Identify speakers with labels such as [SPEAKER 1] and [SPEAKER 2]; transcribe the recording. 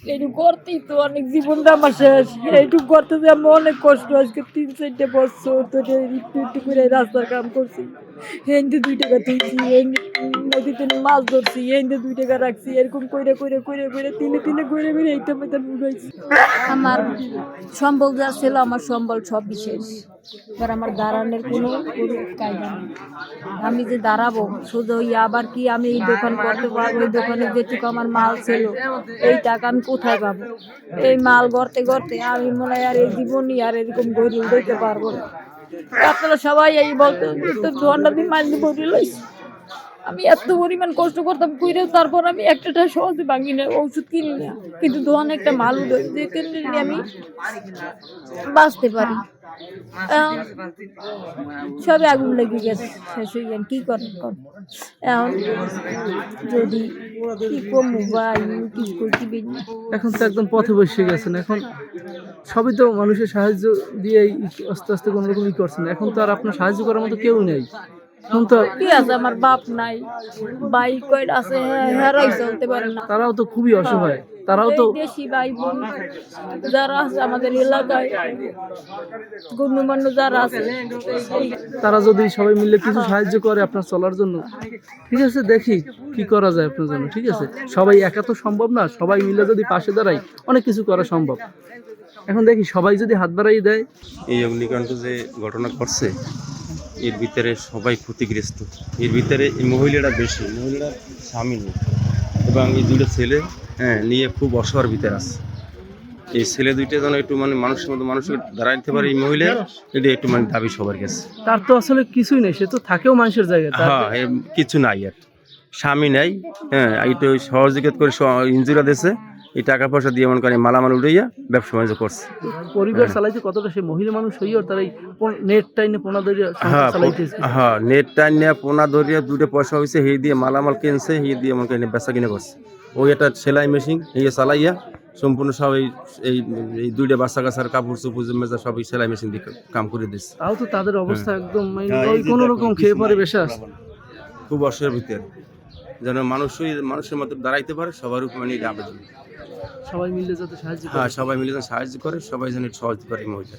[SPEAKER 1] এইটুকু করতেই তো অনেক জীবনটা আমার শেষ। এইটুকু করতে যে আমার অনেক কষ্ট। আজকে 3-4 বছর ধরে একটু একটু করে রাস্তার কাম করছি। হেন্দে 2 টাকা তুলছি, নদীতে মাছ ধরছি, হেন্দে 2 টাকা রাখছি, এরকম করে করে করে করে তিলে তিলে করে করে এইটা মেয়েটা ঢুকাইছি। আমার সম্বল যা ছিল, আমার সম্বল সব বিশেষ। এবার আমার দাঁড়ানোর কোনো কায়দা নেই। আমি যে দাঁড়াবো শুধু আবার কি আমি এই দোকান করতে পারবো? এই দোকানে যেটুকু আমার মাল ছিল, এই টাকা আমি কোথায় পাবো? এই মাল গড়তে গড়তে আমি মনে হয় আর এই জীবনই আর এরকম গরিব দিতে পারবো না। আপনারা সবাই এই বলতো ধোয়ানটা দিয়ে মাল দিয়ে বড়ি লইছি। আমি এত পরিমাণ কষ্ট করতাম কইরেও তারপর আমি একটা সহজে ভাঙি না, ওষুধ কিনি না, কিন্তু দোকান একটা মাল উঠে যে কিনলে আমি বাঁচতে পারি। সবে আগুন লেগে গেছে, শেষ হয়ে গেল, কি করেন কর। এখন যদি কি কমু বা কি করতে বেরিয়ে
[SPEAKER 2] এখন তো একদম পথে বসে গেছেন। এখন সবই তো মানুষের সাহায্য দিয়ে আস্তে আস্তে কোনো রকম ই করছেন। এখন তো আর আপনার সাহায্য করার মতো কেউ নেই। এখন তো
[SPEAKER 1] কি আছে, আমার বাপ নাই, ভাই কয়টা আছে, হেরাই চলতে পারে না।
[SPEAKER 2] তারাও তো খুবই অসহায়। তারাও তো
[SPEAKER 1] এই দেশি ভাই বোন যারা আছে আমাদের এলাকায়, গণ্যমান্য যারা আছে,
[SPEAKER 2] তারা যদি সবাই মিলে কিছু সাহায্য করে আপনার চলার জন্য, ঠিক আছে, দেখি কি করা যায় আপনার জন্য। ঠিক আছে, সবাই একা তো সম্ভব না, সবাই মিলে যদি পাশে দাঁড়াই অনেক কিছু করা সম্ভব। এখন দেখি সবাই যদি হাত বাড়াই দেয়।
[SPEAKER 3] এই অগ্নিকাণ্ড যে ঘটনা করছে, এর ভিতরে সবাই ক্ষতিগ্রস্ত। এর ভিতরে এই মহিলাটা বেশি, মহিলার স্বামী নেই এবং এই দুটো ছেলে নিয়ে খুব অসহায়ের ভিতরে আছে। এই ছেলে দুইটা যেন একটু মানে মানুষের মতো মানুষকে দাঁড়াইতে পারে, এই মহিলা এটা একটু মানে দাবি সবার কাছে।
[SPEAKER 2] তার তো আসলে কিছুই নেই, সে তো থাকেও মানুষের জায়গায়।
[SPEAKER 3] হ্যাঁ, কিছু নাই, আর স্বামী নাই। এইটা সহযোগিতা করে ইঞ্জুরা দিয়েছে, এই টাকা পয়সা দিয়ে মনে করেন মালামাল উড়াইয়া ব্যবসা বাণিজ্য করছে।
[SPEAKER 2] পরিবার চালাইতে কতটা সে মহিলা মানুষ হইও তার এই নেট টাইনে পোনা ধরিয়া চালাইতেছে।
[SPEAKER 3] হ্যাঁ, নেট টাইন নিয়ে পোনা ধরিয়া দুটো পয়সা হয়েছে, সেই দিয়ে মালামাল কিনছে, সেই দিয়ে মনে করেন বেচা কিনে করছে। ওই একটা সেলাই মেশিন এই চালাইয়া সম্পূর্ণ সব এই এই দুইটা বাচ্চা কাছার কাপড় চোপড় মেজা সব এই সেলাই মেশিন দিয়ে কাম করে দিচ্ছে।
[SPEAKER 2] তাও তো তাদের অবস্থা একদম কোনো রকম খেয়ে পরে বেশা
[SPEAKER 3] খুব অসহায়ের ভিতরে, যেন মানুষের মতো দাঁড়াইতে পারে, সবার উপর মানে আবেদন।
[SPEAKER 2] সবাই মিলে যাতে সাহায্য
[SPEAKER 3] হ্যাঁ, সবাই মিলে যেন সাহায্য করে, সবাই যেন সহজ করে মহিলা।